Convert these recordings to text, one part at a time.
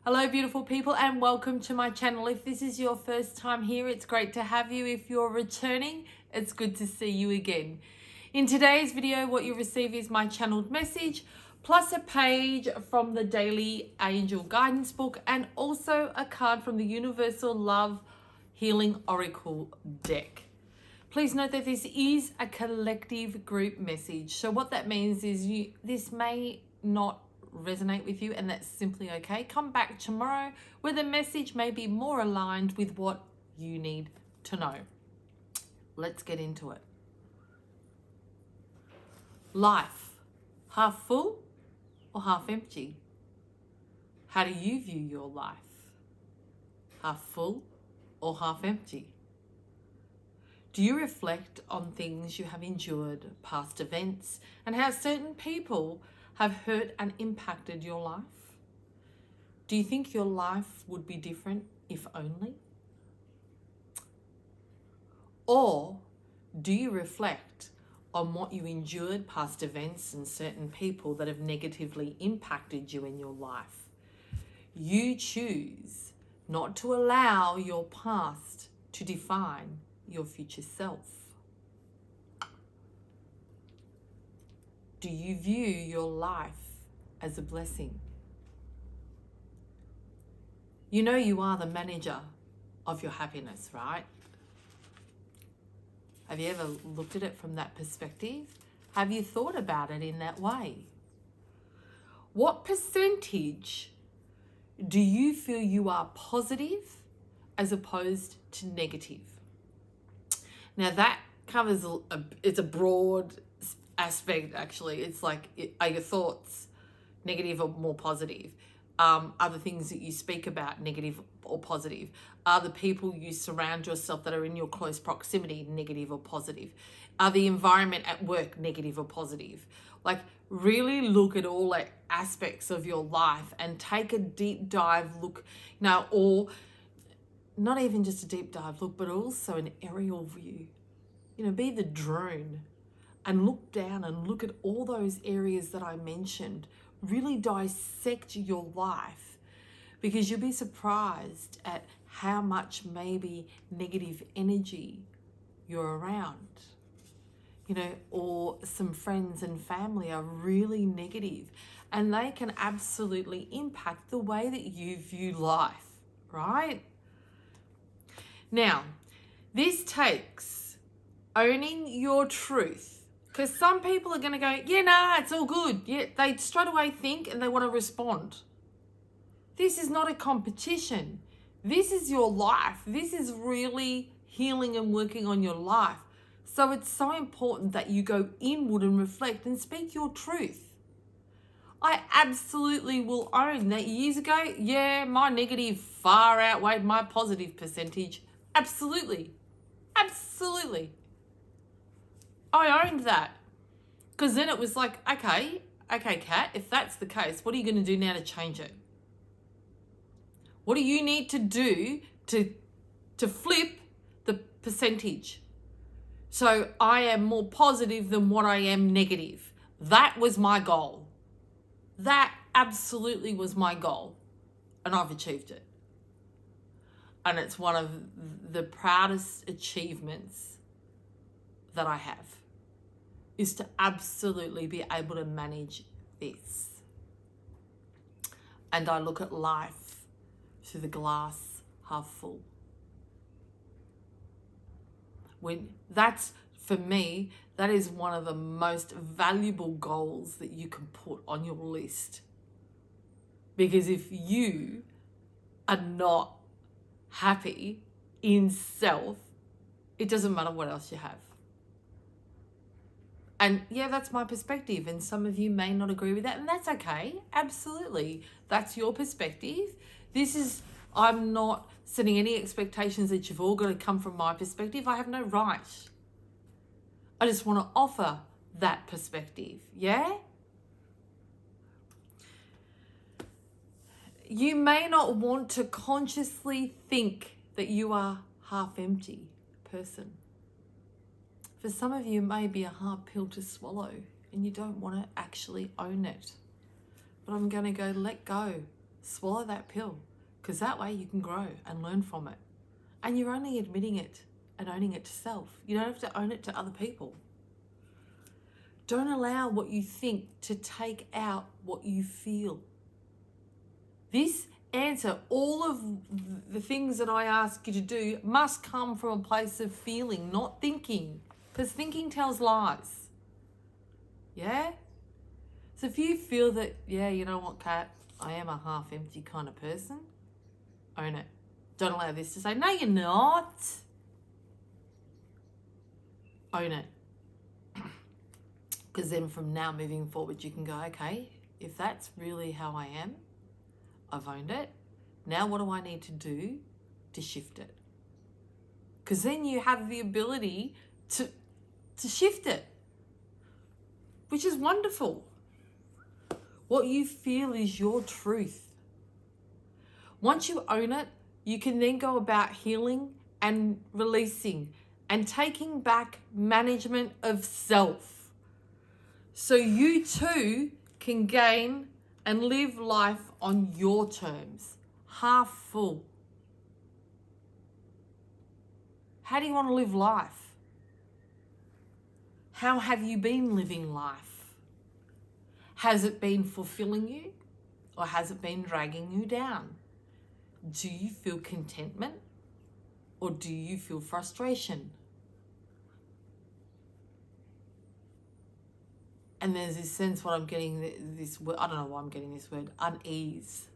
Hello beautiful people and welcome to my channel. If this is your first time here, it's great to have you. If you're returning, it's good to see you again. In today's video, what you receive is my channeled message, plus a page from the Daily Angel Guidance book, and also a card from the Universal Love Healing Oracle deck. Please note that this is a collective group message. So what that means is this may not resonate with you, and that's simply okay. Come back tomorrow where the message may be more aligned with what you need to know. Let's get into it. Life, half full or half empty? How do you view your life? Half full or half empty? Do you reflect on things you have endured, past events, and how certain people have hurt and impacted your life? Do you think your life would be different if only? Or do you reflect on what you endured, past events, and certain people that have negatively impacted you in your life? You choose not to allow your past to define your future self. Do you view your life as a blessing? You know you are the manager of your happiness, right? Have you ever looked at it from that perspective? Have you thought about it in that way? What percentage do you feel you are positive as opposed to negative? Now that covers it's a broad aspect actually. It's like, are your thoughts negative or more positive? Are the things that you speak about negative or positive? Are the people you surround yourself that are in your close proximity negative or positive? Are the environment at work negative or positive? Like, really look at all aspects of your life and take a deep dive look now, or not even just a deep dive look, but also an aerial view. Be the drone and look down and look at all those areas that I mentioned. Really dissect your life, because you'll be surprised at how much maybe negative energy you're around. Or some friends and family are really negative, and they can absolutely impact the way that you view life, right? Now, this takes owning your truth, because some people are going to go, yeah, nah, it's all good. Yeah, they straight away think and they want to respond. This is not a competition. This is your life. This is really healing and working on your life. So it's so important that you go inward and reflect and speak your truth. I absolutely will own that years ago, yeah, my negative far outweighed my positive percentage. Absolutely. Absolutely. I owned that, because then it was like, okay, Kat, if that's the case, what are you going to do now to change it? What do you need to do to flip the percentage? So I am more positive than what I am negative. That was my goal. That absolutely was my goal, and I've achieved it. And it's one of the proudest achievements that I have, is to absolutely be able to manage this. And I look at life through the glass half full. For me, that is one of the most valuable goals that you can put on your list. Because if you are not happy in self, it doesn't matter what else you have. And yeah, that's my perspective, and some of you may not agree with that, and that's okay. Absolutely. That's your perspective. I'm not setting any expectations that you've all got to come from my perspective. I have no right. I just want to offer that perspective, yeah? You may not want to consciously think that you are half empty person. For some of you, it may be a hard pill to swallow and you don't want to actually own it. But I'm going to go, let go. swallow that pill, because that way you can grow and learn from it. And you're only admitting it and owning it to self. You don't have to own it to other people. Don't allow what you think to take out what you feel. This answer, all of the things that I ask you to do, must come from a place of feeling, not thinking, because thinking tells lies. Yeah? So if you feel that, yeah, you know what, Kat, I am a half empty kind of person, own it. Don't allow this to say, no, you're not. Own it. Because then from now moving forward, you can go, okay, if that's really how I am, I've owned it. Now what do I need to do to shift it? Because then you have the ability to shift it, which is wonderful. What you feel is your truth. Once you own it, you can then go about healing and releasing and taking back management of self. So you too can gain and live life on your terms, half full. How do you want to live life? How have you been living life? Has it been fulfilling you, or has it been dragging you down? Do you feel contentment, or do you feel frustration? And there's this sense, what I'm getting, this word, I don't know why I'm getting this word, unease.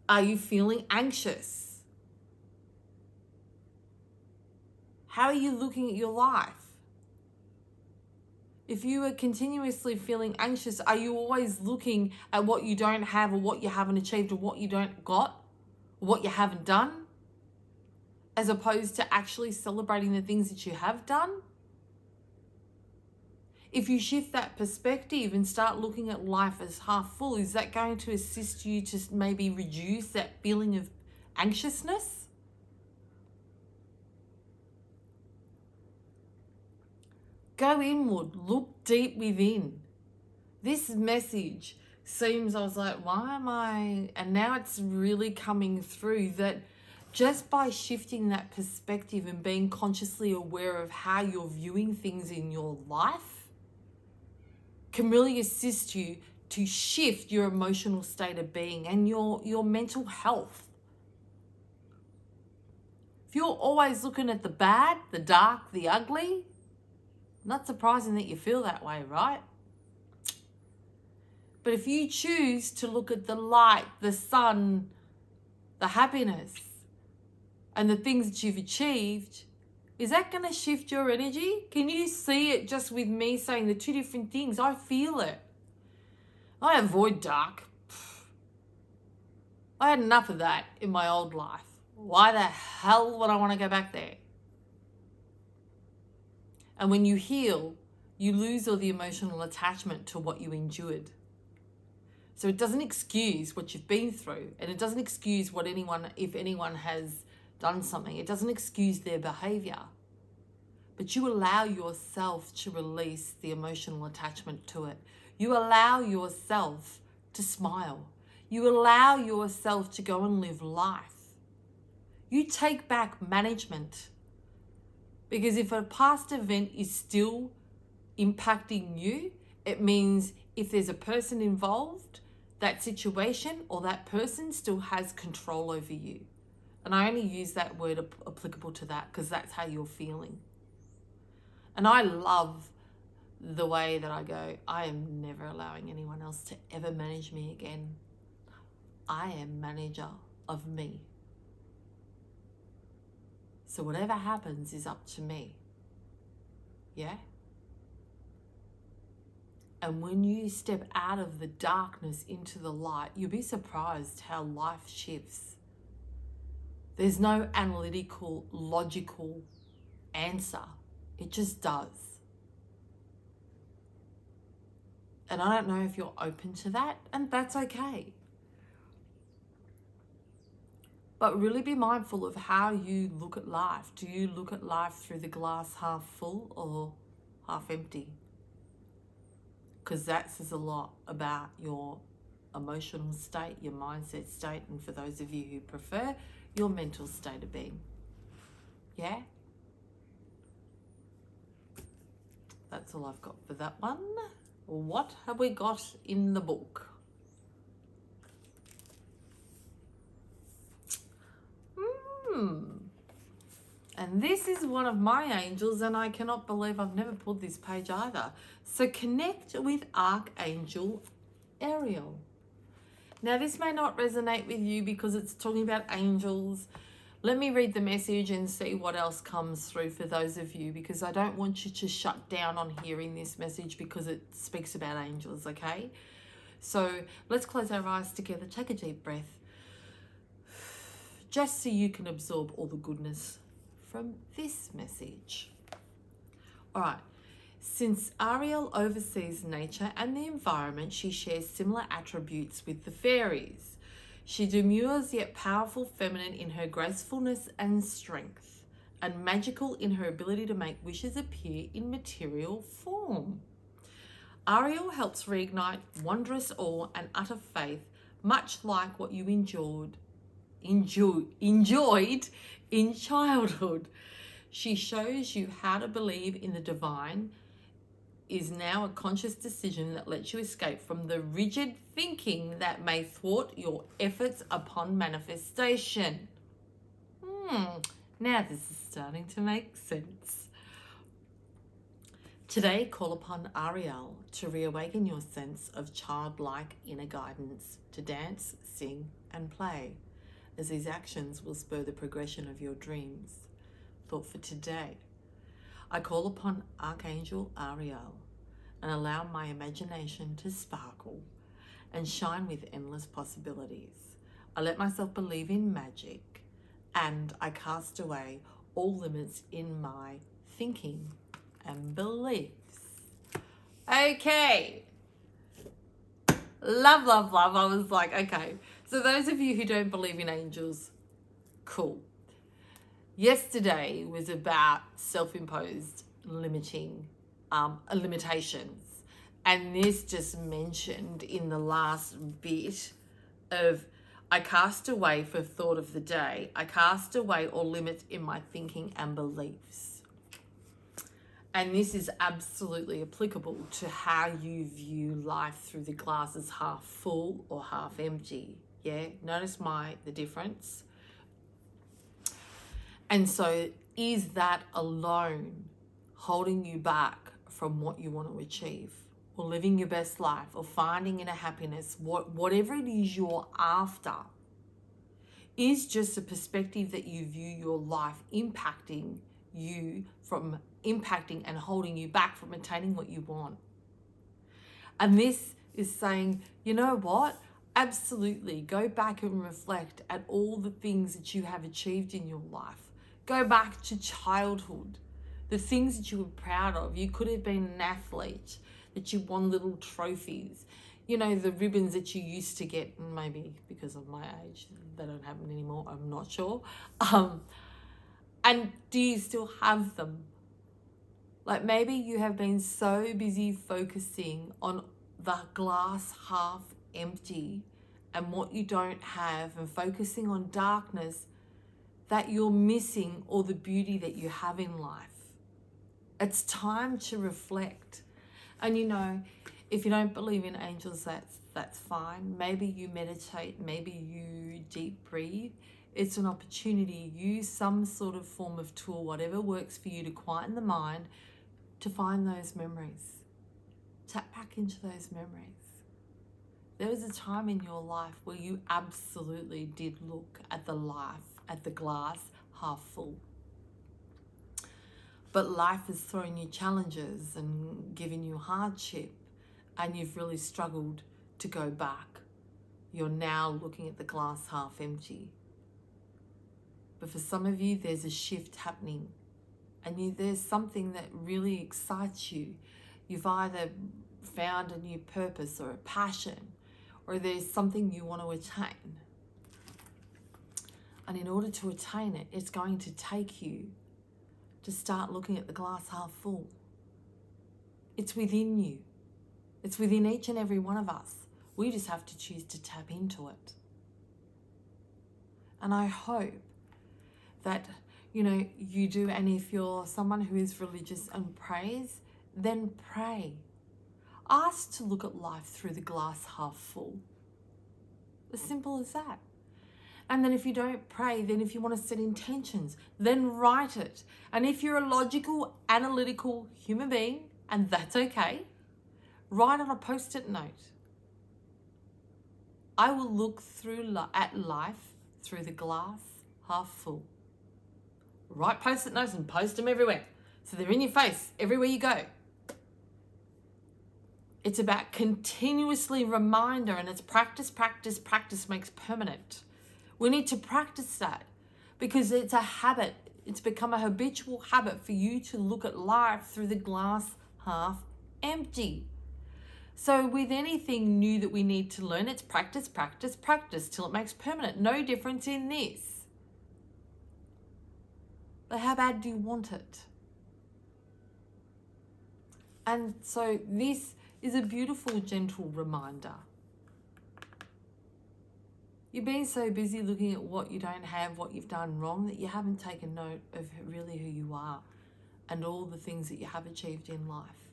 Are you feeling anxious? How are you looking at your life? If you are continuously feeling anxious, are you always looking at what you don't have, or what you haven't achieved, or what you don't got, or what you haven't done, as opposed to actually celebrating the things that you have done? If you shift that perspective and start looking at life as half full, is that going to assist you to maybe reduce that feeling of anxiousness? Go inward, look deep within. This message seems, I was like, why am I? And now it's really coming through that just by shifting that perspective and being consciously aware of how you're viewing things in your life can really assist you to shift your emotional state of being and your mental health. If you're always looking at the bad, the dark, the ugly, not surprising that you feel that way, right? But if you choose to look at the light, the sun, the happiness, and the things that you've achieved, is that going to shift your energy? Can you see it just with me saying the two different things? I feel it. I avoid dark. I had enough of that in my old life. Why the hell would I want to go back there? And when you heal, you lose all the emotional attachment to what you endured. So it doesn't excuse what you've been through, and it doesn't excuse what if anyone has done something. It doesn't excuse their behavior. But you allow yourself to release the emotional attachment to it. You allow yourself to smile. You allow yourself to go and live life. You take back management. Because if a past event is still impacting you, it means if there's a person involved, that situation or that person still has control over you. And I only use that word applicable to that because that's how you're feeling. And I love the way that I go, I am never allowing anyone else to ever manage me again. I am manager of me. So whatever happens is up to me. Yeah? And when you step out of the darkness into the light, you'll be surprised how life shifts. There's no analytical, logical answer. It just does. And I don't know if you're open to that, and that's okay. But really be mindful of how you look at life. Do you look at life through the glass half full or half empty? Because that says a lot about your emotional state, your mindset state, and for those of you who prefer, your mental state of being. Yeah? That's all I've got for that one. What have we got in the book? And this is one of my angels, and I cannot believe I've never pulled this page either. So connect with Archangel Ariel. Now, this may not resonate with you because it's talking about angels. Let me read the message and see what else comes through for those of you, because I don't want you to shut down on hearing this message because it speaks about angels, okay? So let's close our eyes together. Take a deep breath, just so you can absorb all the goodness from this message. All right. Since Ariel oversees nature and the environment, she shares similar attributes with the fairies. She demures yet powerful, feminine in her gracefulness and strength, and magical in her ability to make wishes appear in material form. Ariel helps reignite wondrous awe and utter faith, much like what you enjoyed in childhood. She shows you how to believe in the divine is now a conscious decision that lets you escape from the rigid thinking that may thwart your efforts upon manifestation. Now this is starting to make sense. Today, call upon Ariel to reawaken your sense of childlike inner guidance to dance, sing, and play, as these actions will spur the progression of your dreams. Thought for today. I call upon Archangel Ariel and allow my imagination to sparkle and shine with endless possibilities. I let myself believe in magic, and I cast away all limits in my thinking and beliefs. Okay. Love, love, love. I was like, okay. So those of you who don't believe in angels, cool. Yesterday was about self-imposed limitations. And this just mentioned in the last bit of, I cast away for thought of the day. I cast away all limits in my thinking and beliefs. And this is absolutely applicable to how you view life through the glass as half full or half empty. Yeah, notice the difference. And so is that alone holding you back from what you want to achieve, or living your best life, or finding inner happiness, whatever it is you're after, is just a perspective that you view your life impacting you from impacting and holding you back from attaining what you want. And this is saying, you know what? Absolutely, go back and reflect at all the things that you have achieved in your life. Go back to childhood, the things that you were proud of. You could have been an athlete, that you won little trophies, you know, the ribbons that you used to get, maybe because of my age, they don't happen anymore, I'm not sure. And do you still have them? Like maybe you have been so busy focusing on the glass half empty and what you don't have, and focusing on darkness, that you're missing all the beauty that you have in life. It's time to reflect. And you know, if you don't believe in angels, that's fine. Maybe you meditate, maybe you deep breathe. It's an opportunity. Use some sort of form of tool, whatever works for you, to quieten the mind, to find those memories. Tap back into those memories. There was a time in your life where you absolutely did look at the glass half full. But life has thrown you challenges and given you hardship, and you've really struggled to go back. You're now looking at the glass half empty. But for some of you, there's a shift happening, and there's something that really excites you. You've either found a new purpose or a passion, or there's something you want to attain. And in order to attain it, it's going to take you to start looking at the glass half full. It's within you. It's within each and every one of us. We just have to choose to tap into it. And I hope that, you do. And if you're someone who is religious and prays, then pray. Ask to look at life through the glass half full. As simple as that. And then if you don't pray, then if you want to set intentions, then write it. And if you're a logical, analytical human being, and that's okay, write on a post-it note. I will look at life through the glass half full. Write post-it notes and post them everywhere. So they're in your face everywhere you go. It's about continuously reminder, and it's practice, practice, practice makes permanent. We need to practice that because it's a habit. It's become a habitual habit for you to look at life through the glass half empty. So with anything new that we need to learn, it's practice, practice, practice till it makes permanent. No difference in this. But how bad do you want it? And so this is a beautiful, gentle reminder. You've been so busy looking at what you don't have, what you've done wrong, that you haven't taken note of really who you are and all the things that you have achieved in life.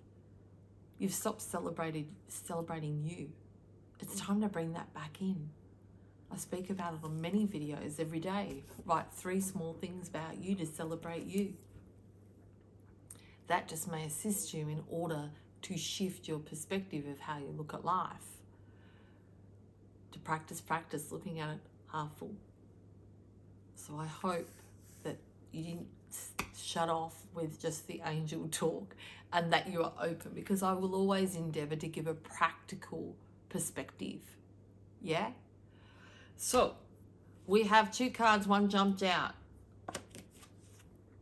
You've stopped celebrating you. It's time to bring that back in. I speak about it on many videos every day. Write 3 small things about you to celebrate you. That just may assist you in order to shift your perspective of how you look at life. To practice looking at it half full. So I hope that you didn't shut off with just the angel talk and that you are open, because I will always endeavor to give a practical perspective. Yeah? So we have 2 cards, one jumped out.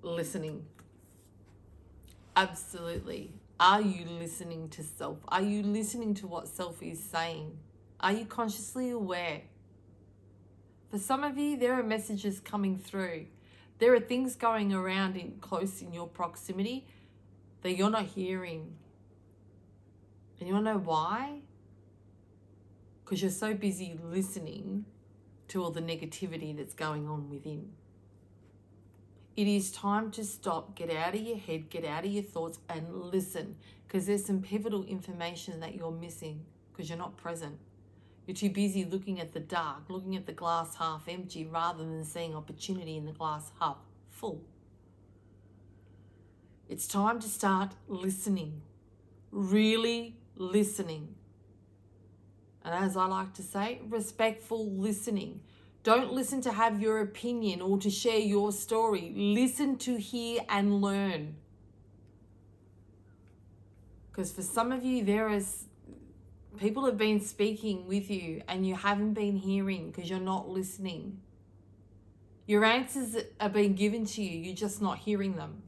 Listening. Absolutely. Are you listening to self? Are you listening to what self is saying? Are you consciously aware? For some of you, there are messages coming through. There are things going around close in your proximity that you're not hearing. And you want to know why? Because you're so busy listening to all the negativity that's going on within. It is time to stop, get out of your head, get out of your thoughts and listen, because there's some pivotal information that you're missing because you're not present. You're too busy looking at the dark, looking at the glass half empty rather than seeing opportunity in the glass half full. It's time to start listening, really listening. And as I like to say, respectful listening. Don't listen to have your opinion or to share your story. Listen to hear and learn. Because for some of you, people have been speaking with you and you haven't been hearing because you're not listening. Your answers are being given to you, you're just not hearing them.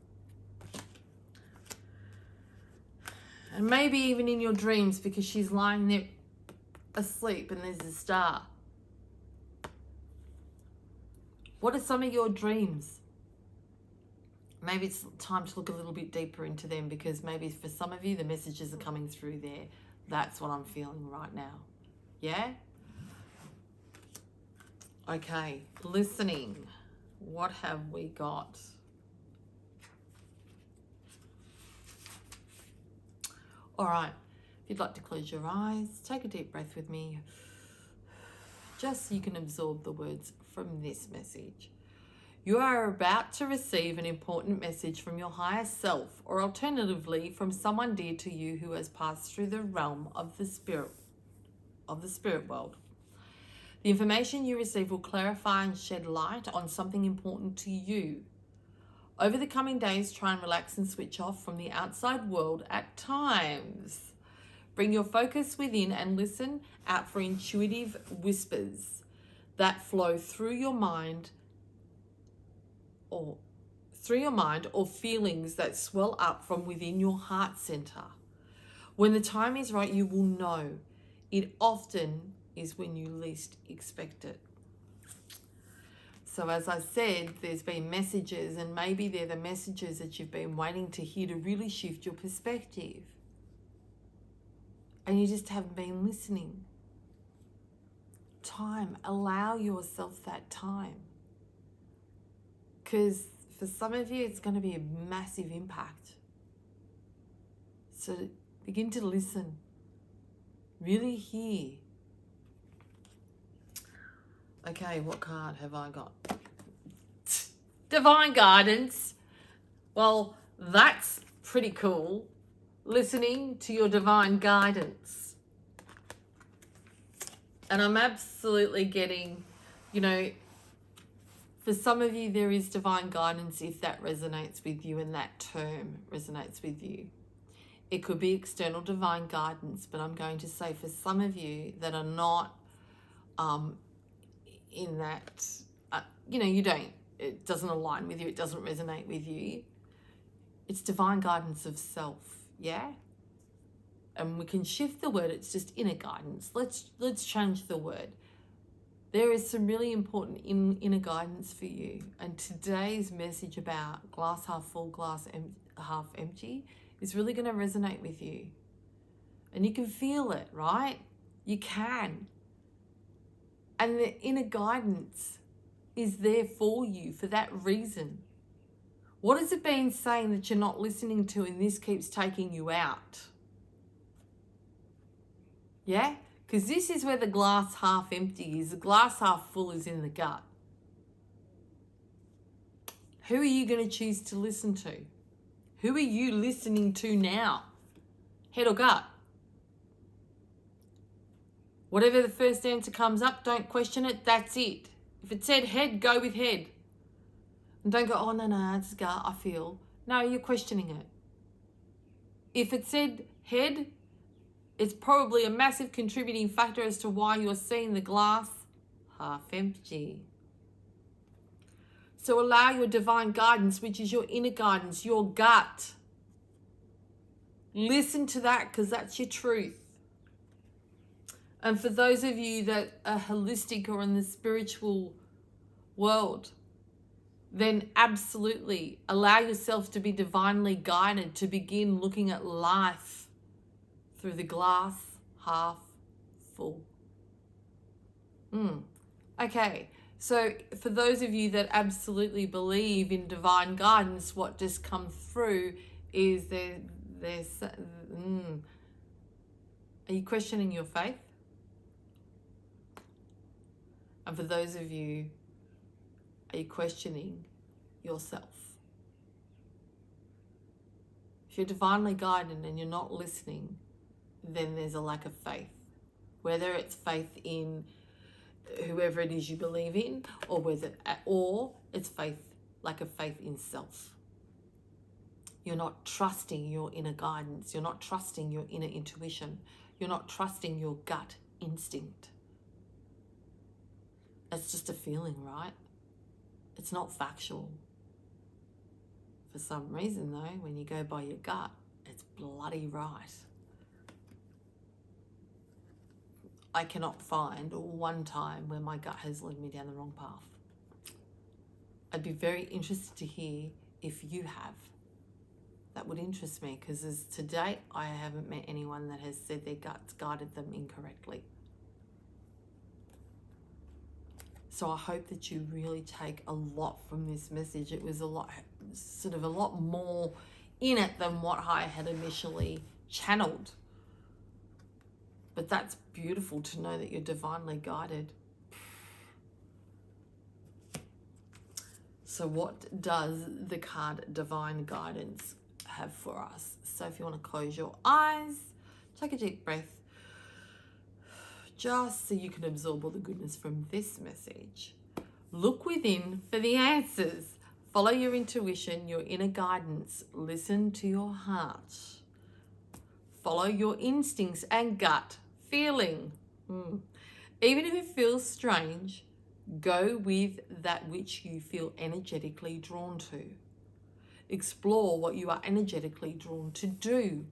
And maybe even in your dreams, because she's lying there asleep and there's a star. What are some of your dreams? Maybe it's time to look a little bit deeper into them, because maybe for some of you, the messages are coming through there. That's what I'm feeling right now. Yeah? Okay, listening. What have we got? All right, if you'd like to close your eyes, take a deep breath with me, just so you can absorb the words from this message. You are about to receive an important message from your higher self, or alternatively from someone dear to you who has passed through the realm of the spirit world. The information you receive will clarify and shed light on something important to you. Over the coming days, try and relax and switch off from the outside world at times. Bring your focus within and listen out for intuitive whispers that flow through your mind or feelings that swell up from within your heart center. When the time is right, you will know. It often is when you least expect it. So as I said, there's been messages, and maybe they're the messages that you've been waiting to hear to really shift your perspective. And you just haven't been listening. time. Allow yourself that time. Because for some of you, it's going to be a massive impact. So begin to listen. Really hear. Okay, what card have I got? Divine Guidance. Well, that's pretty cool. Listening to your divine guidance. And I'm absolutely getting, you know, for some of you, there is divine guidance if that resonates with you and that term resonates with you. It could be external divine guidance, but I'm going to say for some of you that are not in that, it doesn't align with you, it doesn't resonate with you. It's divine guidance of self, yeah? And we can shift the word, it's just inner guidance. Let's change the word. There is some really important inner guidance for you. And today's message about glass half full, glass half empty is really going to resonate with you. And you can feel it, right? You can. And the inner guidance is there for you for that reason. What has it been saying that you're not listening to and this keeps taking you out? Yeah? Because this is where the glass half empty is. The glass half full is in the gut. Who are you going to choose to listen to? Who are you listening to now? Head or gut? Whatever the first answer comes up, don't question it. That's it. If it said head, go with head. And don't go, oh, no, it's gut, I feel. No, you're questioning it. If it said head, it's probably a massive contributing factor as to why you're seeing the glass half empty. So allow your divine guidance, which is your inner guidance, your gut. Listen to that because that's your truth. And for those of you that are holistic or in the spiritual world, then absolutely allow yourself to be divinely guided to begin looking at life through the glass half full. Okay, so for those of you that absolutely believe in divine guidance, what just comes through is are you questioning your faith? And for those of you, are you questioning yourself? If you're divinely guided and you're not listening, then there's a lack of faith. Whether it's faith in whoever it is you believe in, or it's lack of faith in self. You're not trusting your inner guidance. You're not trusting your inner intuition. You're not trusting your gut instinct. It's just a feeling, right? It's not factual. For some reason, though, when you go by your gut, it's bloody right. I cannot find one time where my gut has led me down the wrong path. I'd be very interested to hear if you have. That would interest me because as to date, I haven't met anyone that has said their guts guided them incorrectly. So I hope that you really take a lot from this message. It was a lot more in it than what I had initially channeled. But that's beautiful to know that you're divinely guided. So what does the card Divine Guidance have for us? So if you want to close your eyes, take a deep breath, just so you can absorb all the goodness from this message. Look within for the answers. Follow your intuition, your inner guidance. Listen to your heart. Follow your instincts and gut feeling. Even if it feels strange, go with that which you feel energetically drawn to. Explore what you are energetically drawn to do.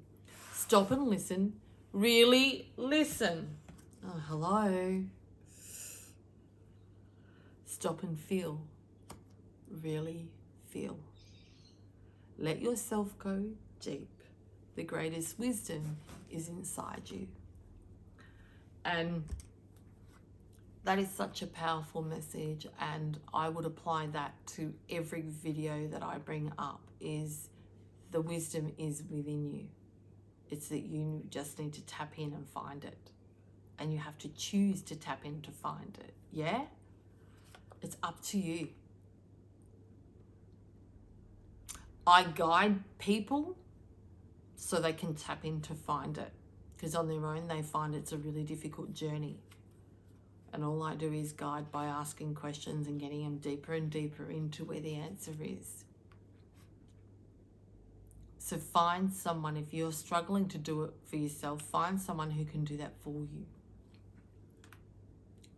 Stop and listen. Really listen. Oh, hello. Stop and feel. Really feel. Let yourself go deep. The greatest wisdom is inside you. And That is such a powerful message, and I would apply that to every video that I bring up. Is the wisdom is within you. It's that you just need to tap in and find it, and you have to choose to tap in to find it. Yeah, it's up to you. I guide people so they can tap in to find it, because on their own they find it's a really difficult journey. And all I do is guide by asking questions and getting them deeper and deeper into where the answer is. So find someone, if you're struggling to do it for yourself, find someone who can do that for you.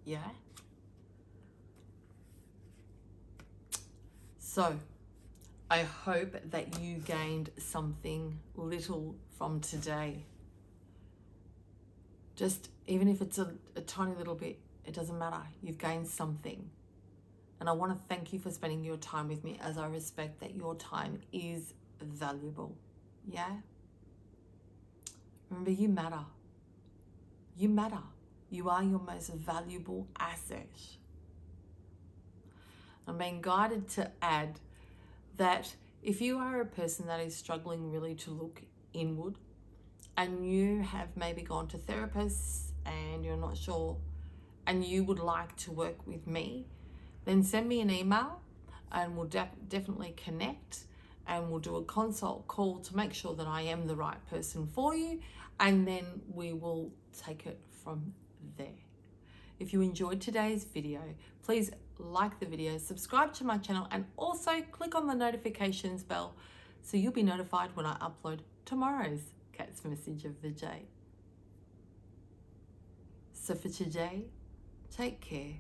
Yeah? So I hope that you gained something little from today. Just, even if it's a tiny little bit, it doesn't matter. You've gained something. And I want to thank you for spending your time with me, as I respect that your time is valuable. Yeah? Remember, you matter. You matter. You are your most valuable asset. I'm being guided to add that if you are a person that is struggling really to look inward, and you have maybe gone to therapists and you're not sure, and you would like to work with me, then send me an email and we'll definitely connect, and we'll do a consult call to make sure that I am the right person for you, and then we will take it from there. If you enjoyed today's video, please like the video, subscribe to my channel, and also click on the notifications bell so you'll be notified when I upload tomorrow's Cat's Message of the Day. So for today, take care.